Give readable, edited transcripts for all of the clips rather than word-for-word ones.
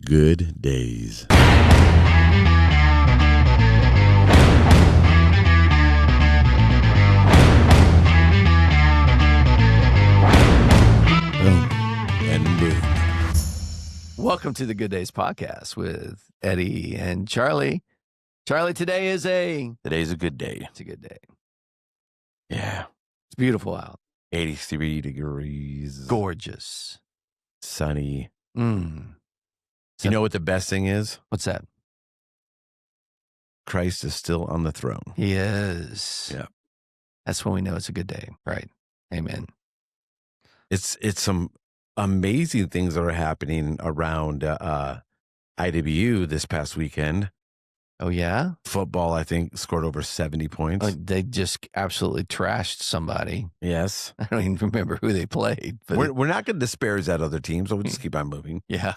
Good days. Boom and boom. Welcome to the Good Days podcast with Eddy and Charlie. Charlie, today's a good day. It's a good day. Yeah. It's beautiful out. 83 degrees. Gorgeous. Sunny. Mm. You know what the best thing is? What's that? Christ is still on the throne. He is. Yeah. That's when we know it's a good day. Right. Amen. It's some amazing things that are happening around IWU this past weekend. Oh, yeah? Football, I think, scored over 70 points. They just absolutely trashed somebody. Yes. I don't even remember who they played. But We're not going to disparage that other team, so we'll just keep on moving. yeah.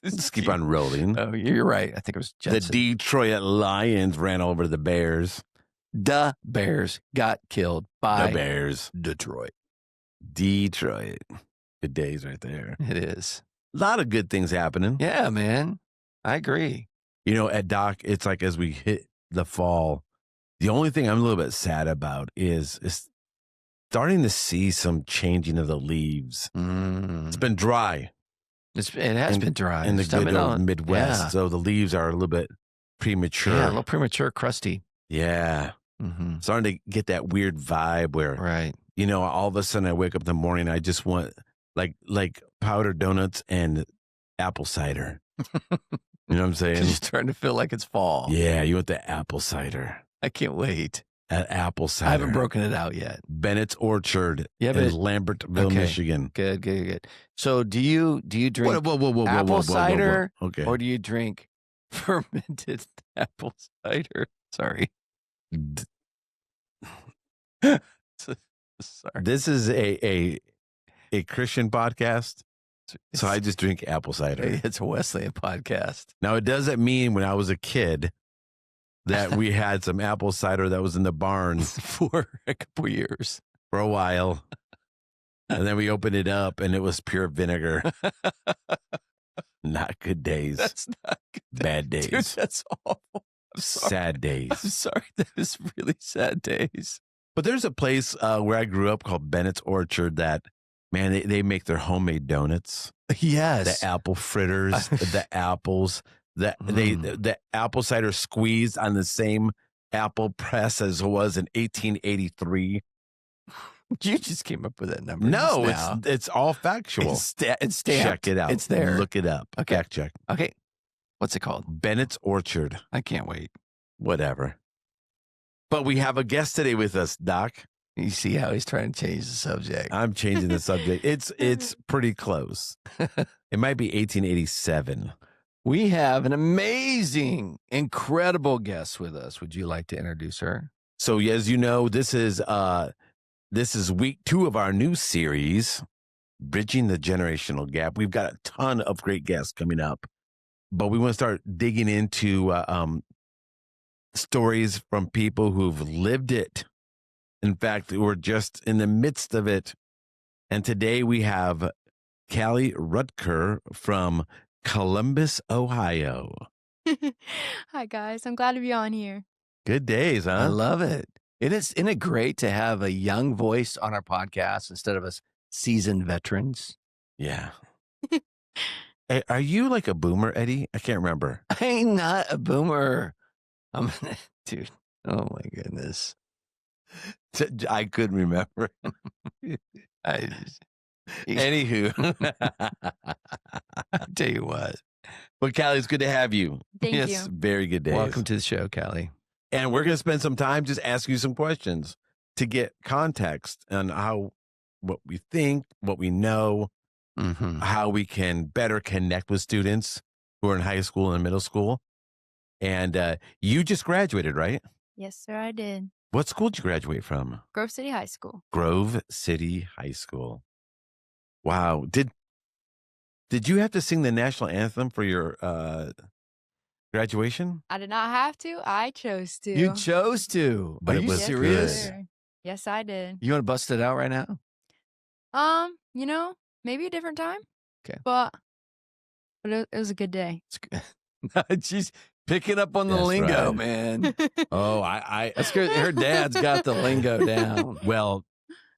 Just keep on rolling. Oh, you're right. I think it was Jensen. The Detroit Lions ran over the Bears. The Bears got killed by The Bears. Detroit. Detroit. Good days right there. It is. A lot of good things happening. Yeah, man. I agree. You know, at Doc, it's like as we hit the fall, the only thing I'm a little bit sad about is starting to see some changing of the leaves. It's been dry. It has been dry. In the good old Midwest. Yeah. So the leaves are a little bit premature. Yeah, a little premature, crusty. Yeah. Mm-hmm. Starting to get that weird vibe where, Right. you know, all of a sudden I wake up in the morning, I just want like powdered donuts and apple cider. You know what I'm saying? You're starting to feel like it's fall. Yeah, you want the apple cider. I can't wait. That apple cider. I haven't broken it out yet. Bennett's Orchard Yeah, in Lambertville, okay. Michigan. Good. So do you drink Whoa, apple cider Okay. or do you drink fermented apple cider? Sorry. Sorry. This is a Christian podcast, so I just drink apple cider. It's a Wesleyan podcast. Now, it doesn't mean when I was a kid that we had some apple cider that was in the barn For a couple years. for a while. And then we opened it up and it was pure vinegar. Not good days. That's not good. Bad days. Dude, that's awful. I'm sorry. Sad days. I'm sorry. That is really sad days. But there's a place where I grew up called Bennett's Orchard that, man, they make their homemade donuts. Yes. The apple fritters, the apples, the apple cider squeezed on the same apple press as it was in 1883. You just came up with that number. No, just now. it's all factual. It's stamped. Check it out. It's there. Look it up. Okay. Fact check. Okay. What's it called? Bennett's Orchard. I can't wait. Whatever. But we have a guest today with us, Doc. You see how he's trying to change the subject. I'm changing the subject. It's pretty close. It might be 1887. We have an amazing, incredible guest with us. Would you like to introduce her? So, as you know, this is week 2 of our new series, Bridging the Generational Gap. We've got a ton of great guests coming up, but we want to start digging into stories from people who've lived it. In fact, we're just in the midst of it. And today we have Kalli Rutker from Columbus, Ohio. Hi, guys. I'm glad to be on here. Good days, I huh? love it. Isn't it great to have a young voice on our podcast instead of us seasoned veterans? Yeah. Hey, are you like a boomer, Eddie? I can't remember. I'm not a boomer. Dude. Oh my goodness. I couldn't remember. Anywho, I'll tell you what. but Kalli, it's good to have you. Thank Yes. you. Very good days. Welcome to the show, Kalli. And we're going to spend some time just asking you some questions to get context on what we think, what we know, Mm-hmm. how we can better connect with students who are in high school and middle school. And you just graduated, right? Yes, sir, I did. What school did you graduate from? Grove City High School. Grove City High School. Wow. Did you have to sing the national anthem for your graduation? I did not have to. I chose to. You chose to. But Are it you was Yes, serious? good. sir. Yes, I did. You want to bust it out right now? Maybe a different time. Okay. But but it was a good day. It's good. She's picking up on the That's lingo, right. man. Oh, I That's good. Her dad's got the lingo down. well,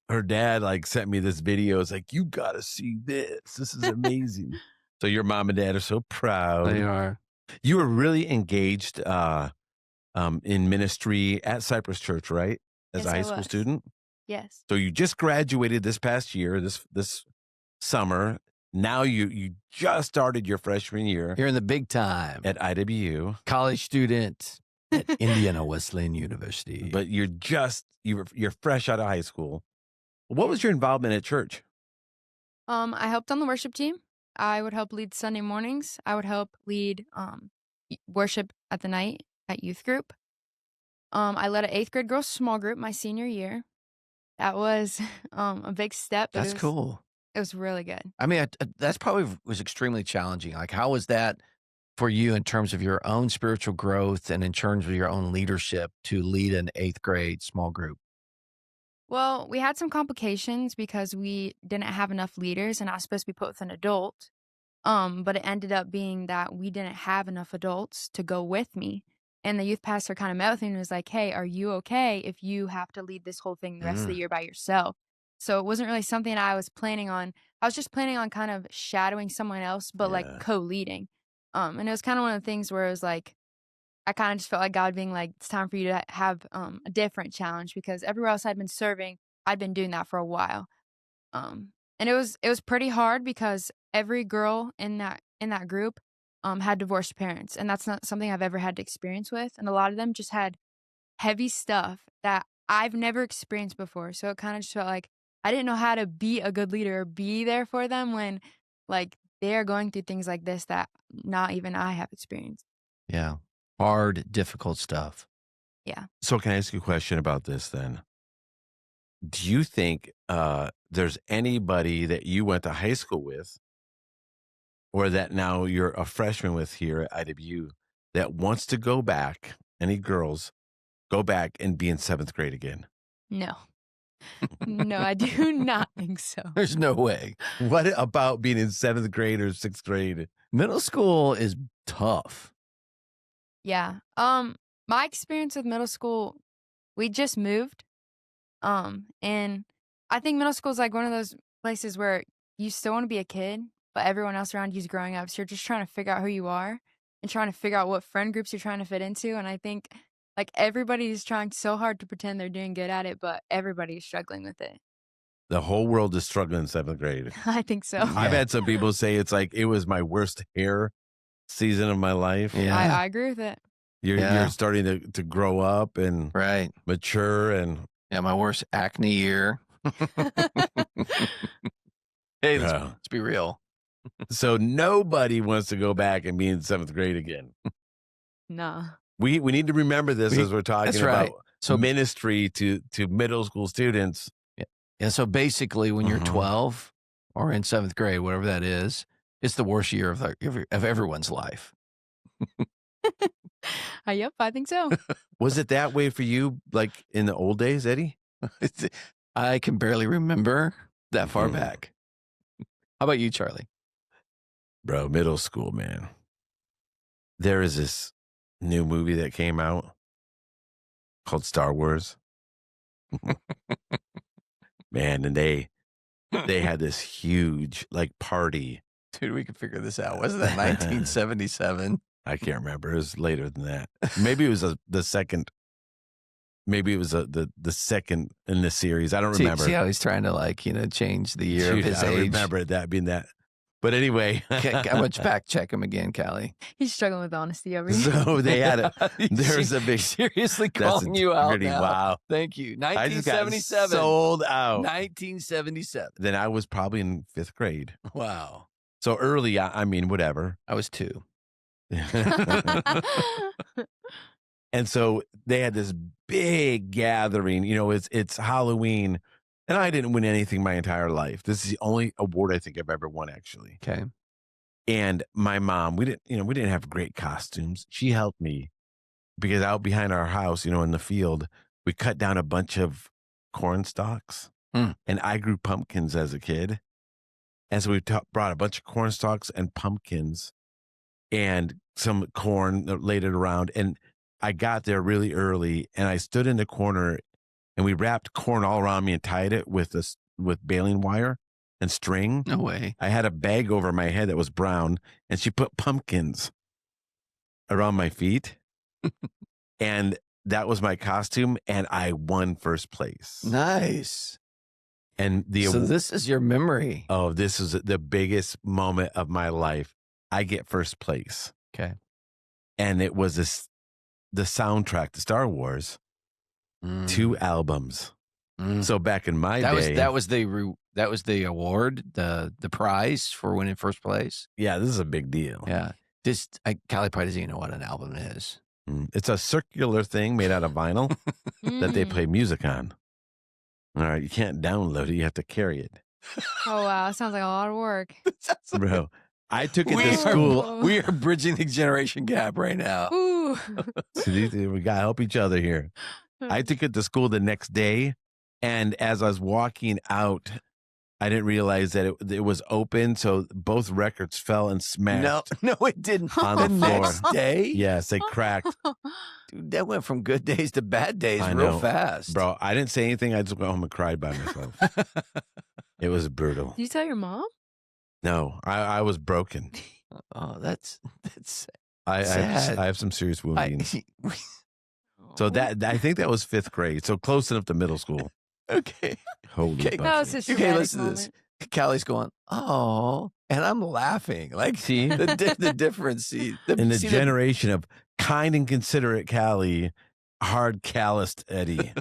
her dad like sent me this video. It's like, you gotta see this. This is amazing. So your mom and dad are so proud. They are. You were really engaged in ministry at Cypress Church, right? As Yes, a I high school was. student. Yes. So you just graduated this past year, this summer. Now you just started your freshman year You're in the big time. at IWU, College student at Indiana Wesleyan University. but you're fresh out of high school. What was your involvement at church? I helped on the worship team. I would help lead Sunday mornings. I would help lead worship at the night at youth group. I led an 8th grade girls small group my senior year. That was a big step. But That's cool. It was really good. I mean, that's probably was extremely challenging. Like, how was that for you in terms of your own spiritual growth and in terms of your own leadership to lead an 8th grade small group? Well, we had some complications because we didn't have enough leaders, and I was supposed to be put with an adult. But it ended up being that we didn't have enough adults to go with me. And the youth pastor kind of met with me and was like, hey, are you okay if you have to lead this whole thing the rest of the year by yourself? So it wasn't really something I was planning on. I was just planning on kind of shadowing someone else, but like Yeah. co-leading. And it was kind of one of the things where it was like, I kind of just felt like God being like, it's time for you to have a different challenge, because everywhere else I'd been serving, I'd been doing that for a while. And it was pretty hard because every girl in that group had divorced parents, and that's not something I've ever had to experience with. And a lot of them just had heavy stuff that I've never experienced before. So it kind of just felt like I didn't know how to be a good leader or be there for them when like they're going through things like this that not even I have experienced. Yeah. Hard, difficult stuff. Yeah. So can I ask you a question about this then? Do you think there's anybody that you went to high school with or that now you're a freshman with here at IWU that wants to go back, any girls, go back and be in 7th grade again? No. No, I do not think so. There's no way. What about being in 7th grade or 6th grade? Middle school is tough. Yeah. My experience with middle school, we just moved. And I think middle school is like one of those places where you still want to be a kid, but everyone else around you is growing up. So you're just trying to figure out who you are and trying to figure out what friend groups you're trying to fit into. And I think like everybody's trying so hard to pretend they're doing good at it, but everybody's struggling with it. The whole world is struggling in 7th grade. I think so. I've had some people say it's like it was my worst hair season of my life. Yeah. I agree with it. You're starting to grow up and Right. mature and Yeah, my worst acne year. Hey, let's be real. so nobody wants to go back and be in 7th grade again. Nah. We need to remember this as we're talking That's right. about So ministry to middle school students. yeah, so basically when you're 12 or in 7th grade, whatever that is, it's the worst year of everyone's life. Yep, I think so. Was it that way for you, like in the old days, Eddie? I can barely remember that far back. How about you, Charlie? Bro, middle school, man. There is this new movie that came out called Star Wars. Man, and they had this huge like party. Dude, we could figure this out. Wasn't that 1977? I can't remember. It was later than that. Maybe it was the second. Maybe it was the second in the series. I don't remember. See how he's trying to change the year of his I age. remember that being that. But anyway, How much fact check him again, Callie? He's struggling with honesty over here. so they had a. There's a big. Seriously That's calling you out integrity. now. Wow. Thank you. I just got 1977. sold out. 1977. Then I was probably in 5th grade. Wow. So early. I mean, whatever. I was 2. And so they had this big gathering. It's Halloween, and I didn't win anything my entire life. This is the only award I think I've ever won, actually. Okay. And my mom, we didn't have great costumes. She helped me because out behind our house, in the field, we cut down a bunch of corn stalks, and I grew pumpkins as a kid. And so we brought a bunch of corn stalks and pumpkins and some corn, laid it around. And I got there really early, and I stood in the corner, and we wrapped corn all around me and tied it with baling wire and string. No way. I had a bag over my head that was brown, and she put pumpkins around my feet. And that was my costume, and I won first place. Nice. And so this is your memory. Oh, this is the biggest moment of my life. I get first place. Okay. And it was the soundtrack to Star Wars, 2 albums. So back in my day, that was the award, the prize for winning first place. Yeah, this is a big deal. Yeah. Kalli probably doesn't even know what an album is. It's a circular thing made out of vinyl that they play music on. All right, you can't download it; you have to carry it. Oh wow, sounds like a lot of work, bro. I took it to school. We are bridging the generation gap right now. Ooh. See, we gotta help each other here. I took it to school the next day, and as I was walking out, I didn't realize that it was open, so both records fell and smashed. No, it didn't. On the floor. Next day? Yes, they cracked. Dude, that went from good days to bad days real fast. Bro, I didn't say anything. I just went home and cried by myself. It was brutal. Did you tell your mom? No, I was broken. Oh, that's I have some serious woundings. So I think that was 5th grade. So close enough to middle school. Okay. Holy that was his listen moment. to this. Kalli's going, oh, and I'm laughing. Like, see the difference. In the generation of kind and considerate Kalli, hard calloused Eddy.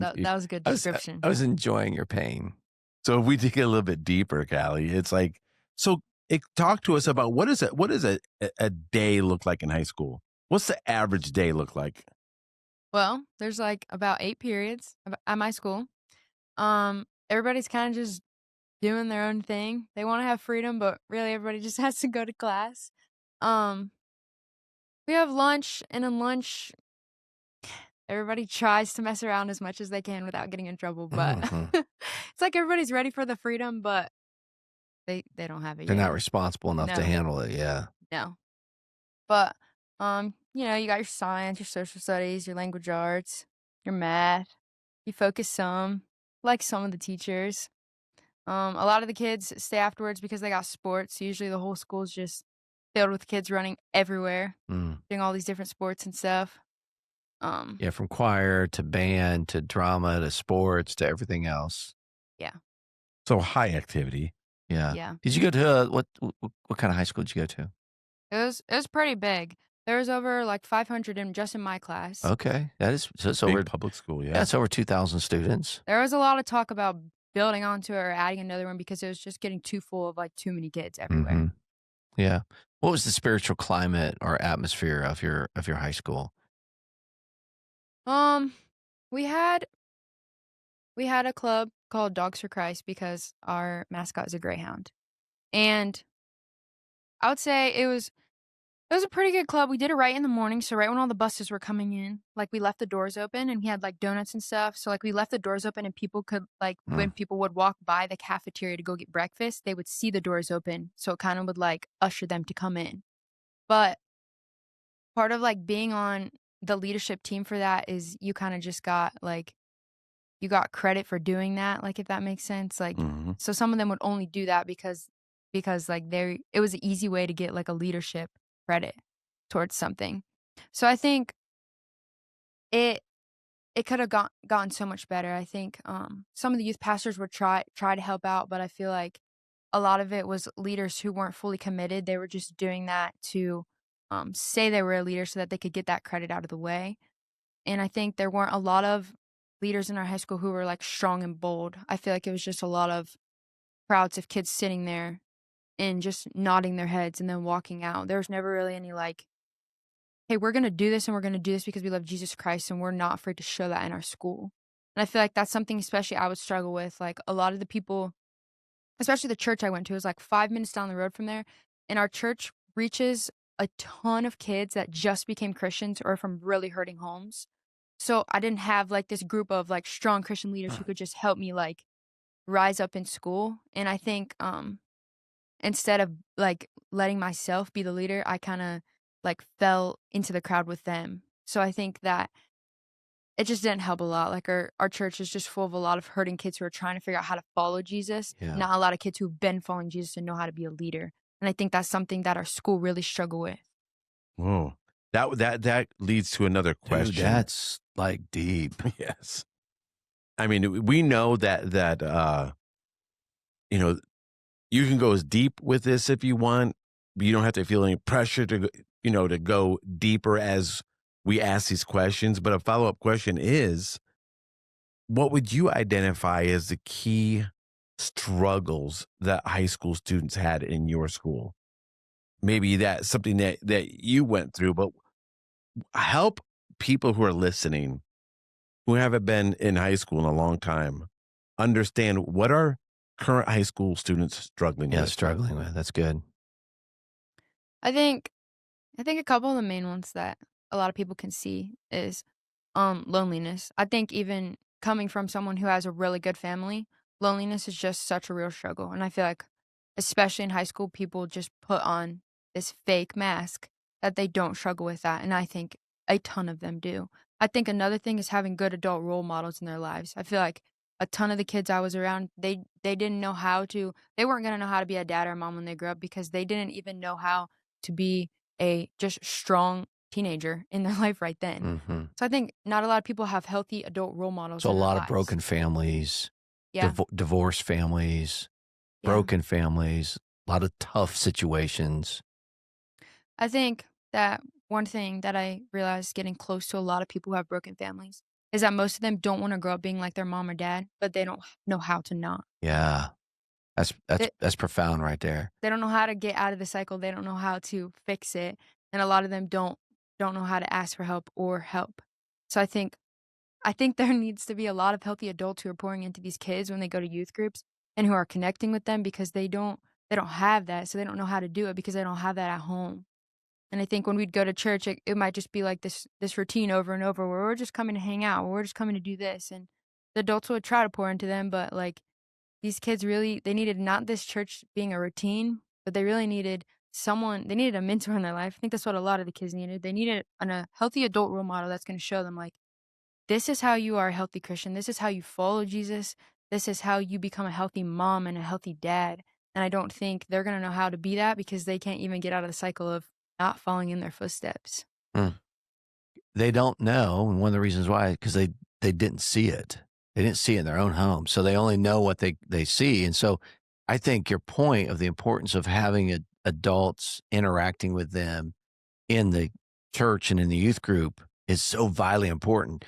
That was a good description. I was enjoying your pain. So if we dig a little bit deeper, Kalli, it's like, talk to us about what does a day look like in high school? What's the average day look like? Well, there's like about 8 periods at my school. Everybody's kind of just doing their own thing. They want to have freedom, but really everybody just has to go to class. We have lunch, and in lunch, everybody tries to mess around as much as they can without getting in trouble. But it's like everybody's ready for the freedom, but they don't have it They're yet. not responsible enough to handle it. Yeah. No. But you got your science, your social studies, your language arts, your math. You focus some, like some of the teachers. A lot of the kids stay afterwards because they got sports. Usually the whole school's just filled with kids running everywhere, doing all these different sports and stuff. Yeah, from choir to band to drama to sports to everything else. Yeah. So high activity. Yeah. Yeah. Did you go to what kind of high school did you go to? It was pretty big. There was over like 500 just in my class. Okay, that is so Big over public school. Yeah, that's over 2,000 students. There was a lot of talk about building onto it or adding another one because it was just getting too full of like too many kids everywhere. Yeah. What was the spiritual climate or atmosphere of your high school? We had a club called Dogs for Christ because our mascot is a greyhound, and I would say it was a pretty good club. We did it right in the morning, so right when all the buses were coming in, like we left the doors open and we had like donuts and stuff. So like we left the doors open and people could when people would walk by the cafeteria to go get breakfast, they would see the doors open. So it kind of would like usher them to come in. But part of like being on the leadership team for that is you kind of just got like, you got credit for doing that. Like if that makes sense. Like, so some of them would only do that because like it was an easy way to get like a leadership credit towards something. So I think it could have gotten so much better. I think some of the youth pastors would try to help out, but I feel like a lot of it was leaders who weren't fully committed. They were just doing that to say they were a leader so that they could get that credit out of the way. And I think there weren't a lot of leaders in our high school who were like strong and bold. I feel like it was just a lot of crowds of kids sitting there and just nodding their heads and then walking out. There was never really any like, hey, we're going to do this and we're going to do this because we love Jesus Christ and we're not afraid to show that in our school. And I feel like that's something especially I would struggle with. Like a lot of the people, especially the church I went to, was like 5 minutes down the road from there. And our church reaches a ton of kids that just became Christians or from really hurting homes. So I didn't have like this group of like strong Christian leaders who could just help me like rise up in school. And I think instead of like letting myself be the leader, I kind of like fell into the crowd with them. So I think that it just didn't help a lot. Like our church is just full of a lot of hurting kids who are trying to figure out how to follow Jesus, Yeah. not a lot of kids who've been following Jesus and know how to be a leader. And I think that's something that our school really struggle with. Whoa. That leads to another Dude, question. that's like deep. Yes. I mean, we know that you know, you can go as deep with this if you want, but you don't have to feel any pressure to go deeper as we ask these questions. But a follow-up question is, what would you identify as the key struggles that high school students had in your school? Maybe that's something that you went through, but help people who are listening who haven't been in high school in a long time understand what are current high school students struggling Yeah, with. struggling with. That's good. I think a couple of the main ones that a lot of people can see is loneliness. I think even coming from someone who has a really good family, loneliness is just such a real struggle. And I feel like especially in high school, people just put on this fake mask that they don't struggle with that. And I think a ton of them do. I think another thing is having good adult role models in their lives. I feel like a ton of the kids I was around, they didn't know how to, they weren't going to know how to be a dad or a mom when they grew up because they didn't even know how to be a just strong teenager in their life right then. Hmm. So I think not a lot of people have healthy adult role models So a in their lot of lives. broken families, Yeah. divorced families, Yeah. broken families, a lot of tough situations. I think that one thing that I realized getting close to a lot of people who have broken families is that most of them don't want to grow up being like their mom or dad, but they don't know how to not. Yeah. They, That's profound right there. they don't know how to get out of the cycle. They don't know how to fix it. And a lot of them don't know how to ask for help or help. So I think there needs to be a lot of healthy adults who are pouring into these kids when they go to youth groups and who are connecting with them because they don't have that. So they don't know how to do it because they don't have that at home. And I think when we'd go to church, it might just be like this routine over and over where we're just coming to hang out, or we're just coming to do this. And the adults would try to pour into them, but like these kids really they needed not this church being a routine, but they really needed they needed a mentor in their life. I think that's what a lot of the kids needed. They needed a healthy adult role model that's going to show them like this is how you are a healthy Christian. This is how you follow Jesus. This is how you become a healthy mom and a healthy dad. And I don't think they're going to know how to be that because they can't even get out of the cycle of not following in their footsteps. Mm. They don't know, and one of the reasons why, because they didn't see it. They didn't see it in their own home, so they only know what they see. And so, I think your point of the importance of having adults interacting with them in the church and in the youth group is so vitally important.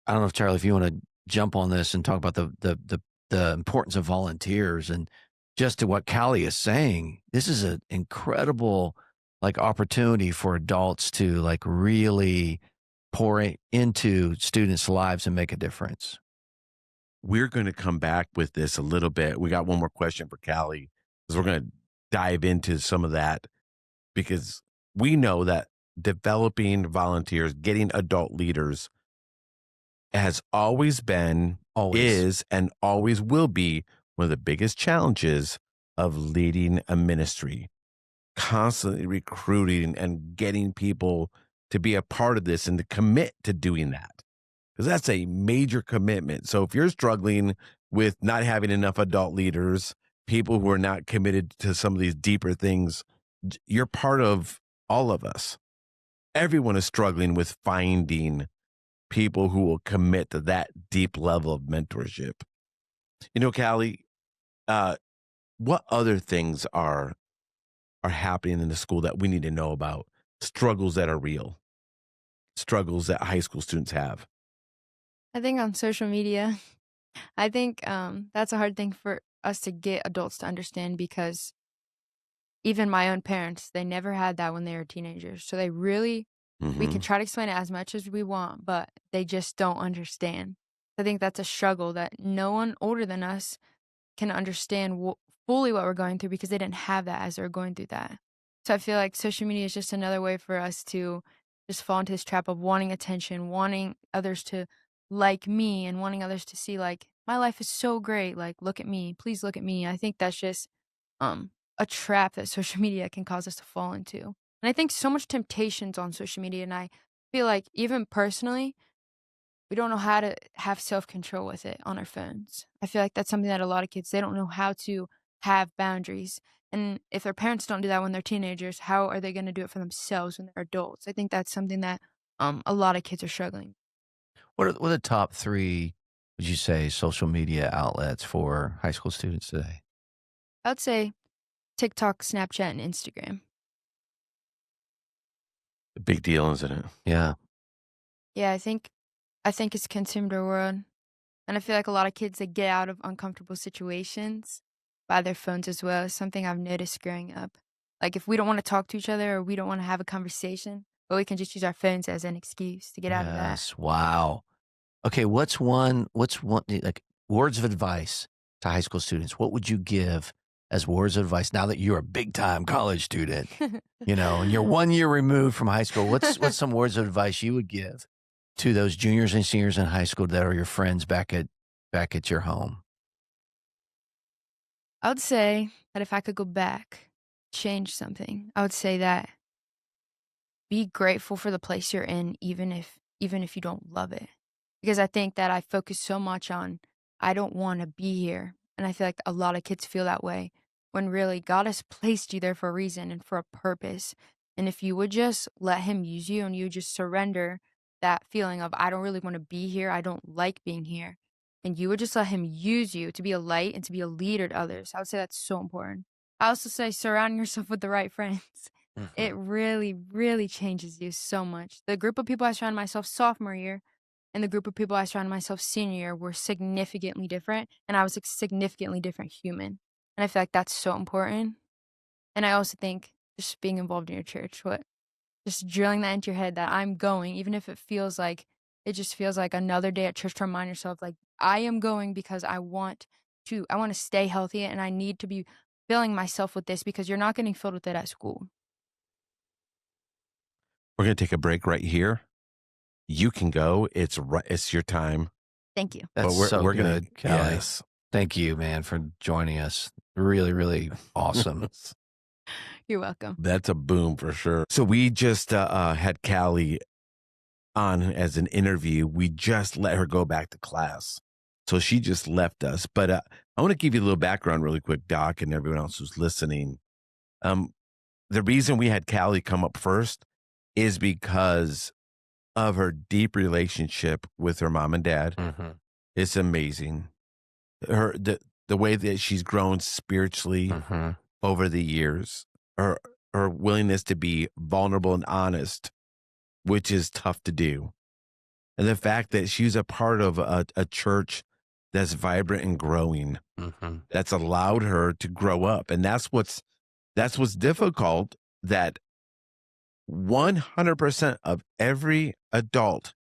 I don't know if Charlie, if you want to jump on this and talk about the importance of volunteers and just to what Kalli is saying, this is an incredible like opportunity for adults to like really pour into students' lives and make a difference. We're going to come back with this a little bit. We got one more question for Kalli because we're going to dive into some of that because we know that developing volunteers, getting adult leaders has always been, is, and always will be one of the biggest challenges of leading a ministry. Constantly recruiting and getting people to be a part of this and to commit to doing that. Because that's a major commitment. So if you're struggling with not having enough adult leaders, people who are not committed to some of these deeper things, you're part of all of us. Everyone is struggling with finding people who will commit to that deep level of mentorship. You know, Kalli, what other things are happening in the school that we need to know about? Struggles that are real, struggles that high school students have. I think on social media, I think that's a hard thing for us to get adults to understand because even my own parents, they never had that when they were teenagers. So we can try to explain it as much as we want, but they just don't understand. I think that's a struggle that no one older than us can understand fully what we're going through because they didn't have that as they're going through that. So I feel like social media is just another way for us to just fall into this trap of wanting attention, wanting others to like me and wanting others to see like my life is so great. Like, look at me. Please look at me. I think that's just a trap that social media can cause us to fall into. And I think so much temptations on social media. And I feel like even personally, we don't know how to have self-control with it on our phones. I feel like that's something that a lot of kids, they don't know how to have boundaries. And if their parents don't do that when they're teenagers, how are they going to do it for themselves when they're adults? I think that's something that a lot of kids are struggling. What are the top 3, would you say, social media outlets for high school students today? I would say TikTok, Snapchat, and Instagram. A big deal, isn't it? Yeah. Yeah, I think it's consumed our world. And I feel like a lot of kids, they get out of uncomfortable situations by their phones as well. It's something I've noticed growing up. Like if we don't want to talk to each other or we don't want to have a conversation, but we can just use our phones as an excuse to get out of that. Yes. Wow. Okay, what's one like words of advice to high school students? What would you give as words of advice now that you're a big time college student, and you're 1 year removed from high school? What's some words of advice you would give to those juniors and seniors in high school that are your friends back at your home? I would say that if I could go back, change something, I would say that be grateful for the place you're in, even if you don't love it. Because I think that I focus so much on I don't want to be here. And I feel like a lot of kids feel that way when really God has placed you there for a reason and for a purpose. And if you would just let him use you and you just surrender that feeling of I don't really want to be here, I don't like being here, and you would just let him use you to be a light and to be a leader to others, I would say that's so important. I also say surrounding yourself with the right friends. It really, really changes you so much. The group of people I surrounded myself sophomore year and the group of people I surrounded myself senior year were significantly different, and I was a significantly different human. And I feel like that's so important. And I also think just being involved in your church, just drilling that into your head that I'm going, even if it just feels like another day at church, to remind yourself, like, I am going because I want to stay healthy and I need to be filling myself with this because you're not getting filled with it at school. We're going to take a break right here. You can go. It's your time. Thank you. That's But so we're gonna good, Kalli. yes. Thank you, man, for joining us. Really, really awesome. You're welcome. That's a boom for sure. So we just had Kalli on as an interview. We just let her go back to class. So she just left us. But I want to give you a little background really quick, Doc, and everyone else who's listening. The reason we had Kalli come up first is because of her deep relationship with her mom and dad. Mhm. It's amazing. The way that she's grown spiritually Mhm. over the years, her willingness to be vulnerable and honest, which is tough to do. And the fact that she's a part of a church that's vibrant and growing, Mhm. that's allowed her to grow up. And that's what's difficult, that 100% of every adult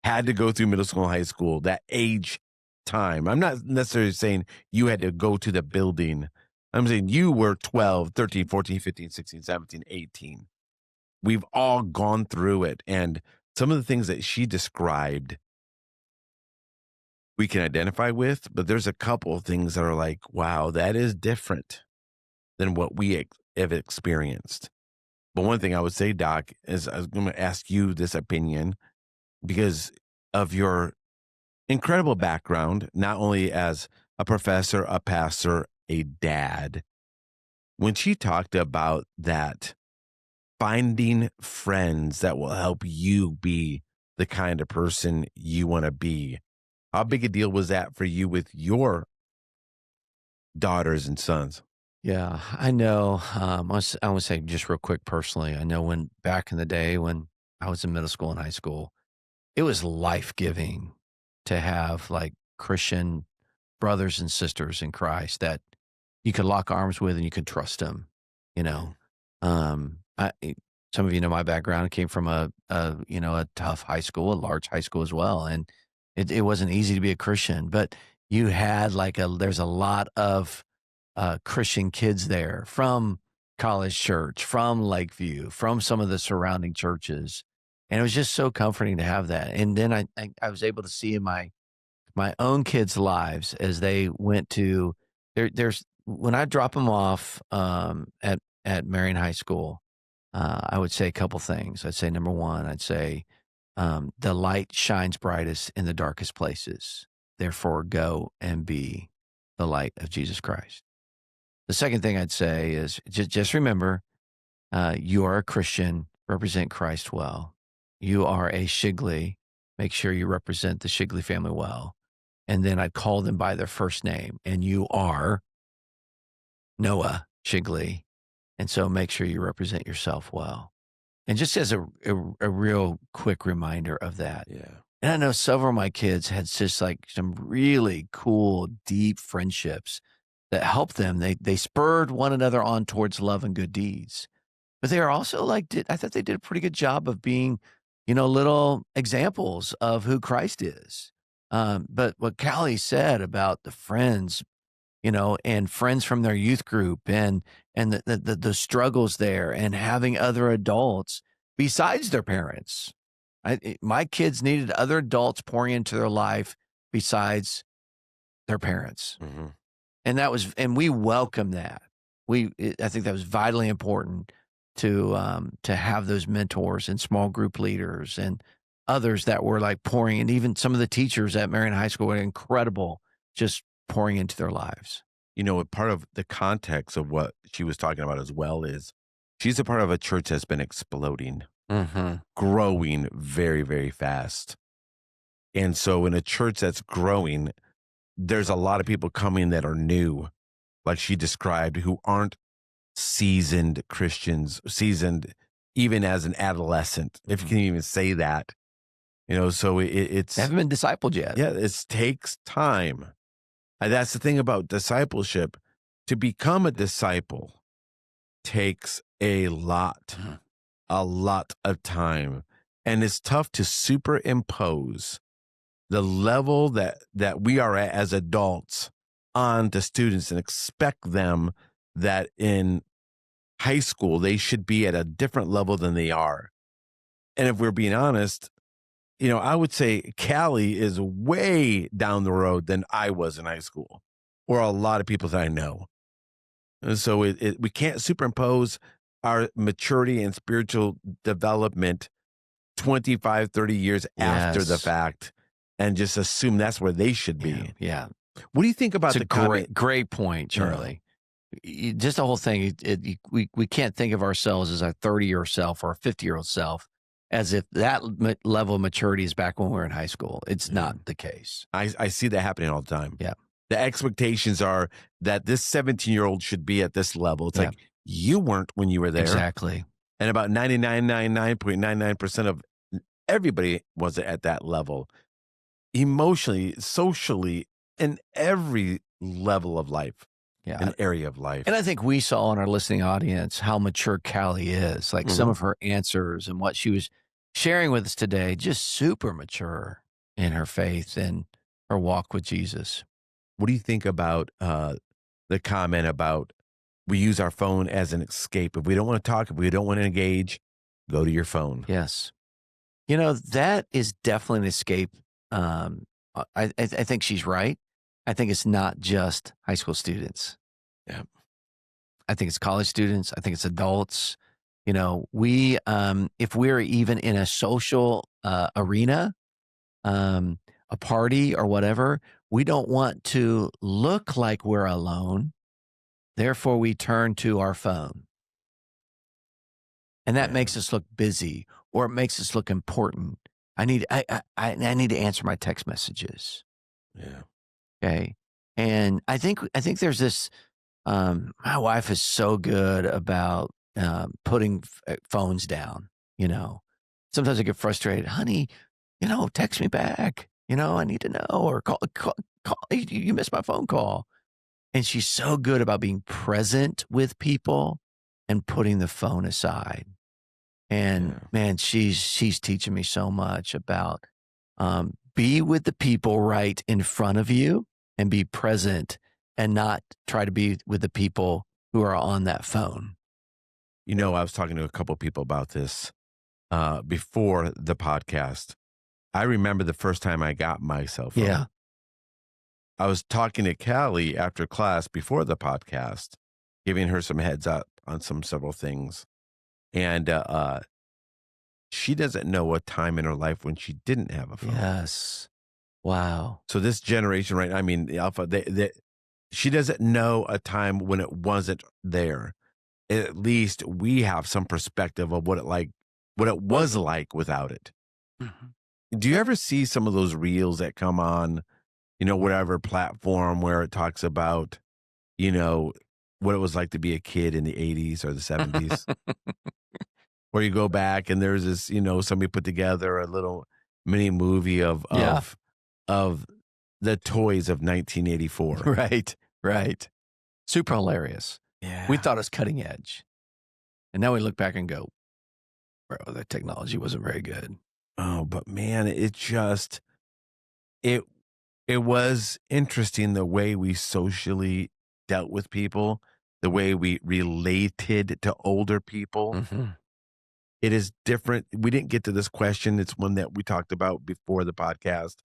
had to go through middle school and high school, that age time. I'm not necessarily saying you had to go to the building. I'm saying you were 12, 13, 14, 15, 16, 17, 18. We've all gone through it. And some of the things that she described, we can identify with, but there's a couple of things that are like, wow, that is different than what we have experienced. But one thing I would say, Doc, is I was going to ask you this opinion because of your incredible background, not only as a professor, a pastor, a dad. When she talked about that, finding friends that will help you be the kind of person you want to be, how big a deal was that for you with your daughters and sons? Yeah, I know. I want to say just real quick personally, I know when back in the day when I was in middle school and high school, it was life-giving to have like Christian brothers and sisters in Christ that you could lock arms with and you could trust them, you know. Some of you know my background. I came from a tough high school, a large high school as well, and it wasn't easy to be a Christian, but you had there's a lot of Christian kids there from College Church, from Lakeview, from some of the surrounding churches. And it was just so comforting to have that. And then I was able to see in my my own kids' lives as they went to there's when I drop them off at Marion High School, I would say a couple things. I'd say number one, I'd say the light shines brightest in the darkest places. Therefore, go and be the light of Jesus Christ. The second thing I'd say is just remember, you are a Christian, represent Christ well. You are a Shigley, make sure you represent the Shigley family well. And then I'd call them by their first name, and you are Noah Shigley. And so make sure you represent yourself well. And just as a real quick reminder of that. Yeah. And I know several of my kids had just like some really cool, deep friendships that helped them. They spurred one another on towards love and good deeds. But they are also like, I thought they did a pretty good job of being, little examples of who Christ is. But what Kalli said about the friends, and friends from their youth group and the struggles there and having other adults besides their parents. My kids needed other adults pouring into their life besides their parents. Mm-hmm. And we welcome that. I think that was vitally important to have those mentors and small group leaders and others that were like pouring, and even some of the teachers at Marion High School were incredible, just pouring into their lives. Part of the context of what she was talking about as well is she's a part of a church that's been exploding, growing very, very fast. And so in a church that's growing, there's a lot of people coming that are new, like she described, who aren't seasoned Christians, seasoned even as an adolescent, if you can even say that. So it's they haven't been discipled yet. Yeah, it takes time. And that's the thing about discipleship. To become a disciple takes a lot of time. And it's tough to superimpose the level that we are at as adults onto students and expect them that in high school, they should be at a different level than they are. And if we're being honest, I would say Kalli is way down the road than I was in high school, or a lot of people that I know. And so we can't superimpose our maturity and spiritual development 25, 30 years after the fact and just assume that's where they should be. Yeah. What do you think about the great point, Charlie? Just the whole thing. We can't think of ourselves as a 30-year self or a 50-year-old self as if that level of maturity is back when we were in high school. It's not the case. I see that happening all the time. Yeah. The expectations are that this 17-year-old should be at this level. It's like, you weren't when you were there. Exactly. And about 99.99% of everybody was at that level. Emotionally, socially, in every level of life. An area of life. And I think we saw in our listening audience how mature Kalli is. Like some of her answers and what she was sharing with us today, just super mature in her faith and her walk with Jesus. What do you think about the comment about we use our phone as an escape? If we don't want to talk, if we don't want to engage, go to your phone. Yes. That is definitely an escape. I think she's right. I think it's not just high school students. Yeah. I think it's college students. I think it's adults. We, if we're even in a social arena, a party or whatever, we don't want to look like we're alone. Therefore, we turn to our phone. And that makes us look busy, or it makes us look important. I need to answer my text messages. Yeah. Okay. And I think there's this, my wife is so good about putting phones down, Sometimes I get frustrated. Honey, text me back. I need to know, or call. You missed my phone call. And she's so good about being present with people and putting the phone aside. And man, she's teaching me so much about be with the people right in front of you and be present and not try to be with the people who are on that phone. I was talking to a couple of people about this before the podcast. I remember the first time I got my cell phone. Yeah. I was talking to Kalli after class before the podcast, giving her some heads up on several things. And she doesn't know a time in her life when she didn't have a phone. Yes. Wow. So this generation, right? I mean, the Alpha, she doesn't know a time when it wasn't there. At least we have some perspective of what it was like without it. Mm-hmm. Do you ever see some of those reels that come on, whatever platform where it talks about, what it was like to be a kid in the 80s or the 70s? Where you go back and there's this, somebody put together a little mini movie of the toys of 1984. Right. Super hilarious. Yeah. We thought it was cutting edge. And now we look back and go, bro, that technology wasn't very good. Oh, but man, it was interesting the way we socially dealt with people, the way we related to older people. Mm-hmm. It is different. We didn't get to this question. It's one that we talked about before the podcast.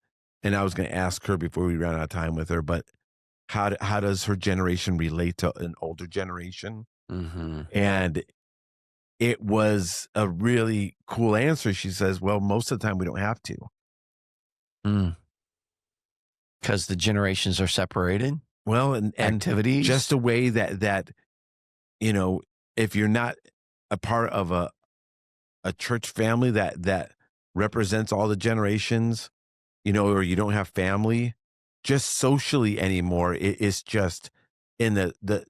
And I was going to ask her before we ran out of time with her, but how does her generation relate to an older generation? Mm-hmm. And it was a really cool answer. She says, well, most of the time we don't have to. Because the generations are separated? Well, and activities? Just a way that, if you're not a part of a church family that represents all the generations, or you don't have family, just socially anymore, it is just in the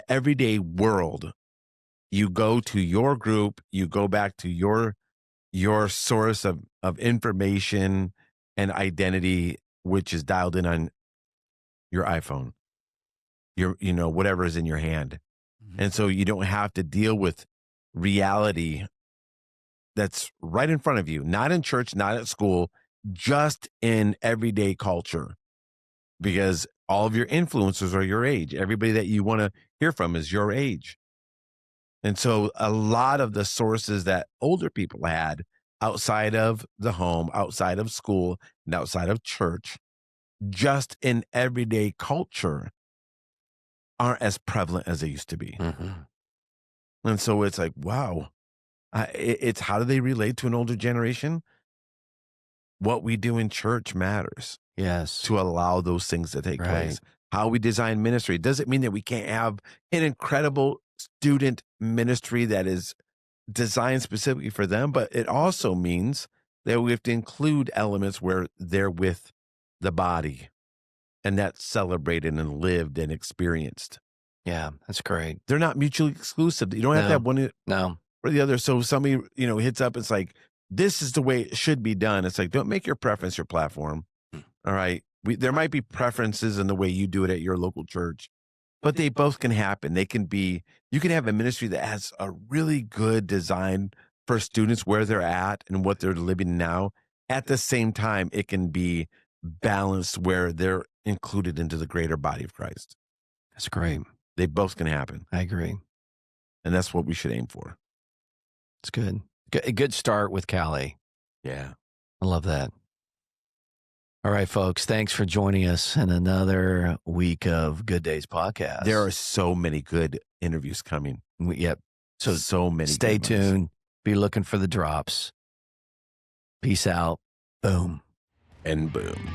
everyday world. You go to your group, you go back to your source of information and identity, which is dialed in on your iPhone, your whatever is in your hand. Mm-hmm. And so you don't have to deal with reality that's right in front of you, not in church, not at school, just in everyday culture, because all of your influencers are your age. Everybody that you want to hear from is your age. And so a lot of the sources that older people had outside of the home, outside of school, and outside of church, just in everyday culture, aren't as prevalent as they used to be. Mm-hmm. And so it's like, wow, it's how do they relate to an older generation? What we do in church matters. Yes. To allow those things to take place. How we design ministry. Doesn't mean that we can't have an incredible student ministry that is designed specifically for them, but it also means that we have to include elements where they're with the body and that's celebrated and lived and experienced. Yeah, that's great. They're not mutually exclusive. You don't have to have one or the other. So somebody, hits up, it's like, this is the way it should be done. It's like, don't make your preference your platform. All right. There might be preferences in the way you do it at your local church, but they both can happen. You can have a ministry that has a really good design for students where they're at and what they're living now. At the same time, it can be balanced where they're included into the greater body of Christ. That's great. They both can happen. I agree. And that's what we should aim for. It's good. A good start with Kalli. Yeah. I love that. All right, folks. Thanks for joining us in another week of Good Days podcast. There are so many good interviews coming. Yep. So many. Stay tuned. Be looking for the drops. Peace out. Boom. And boom.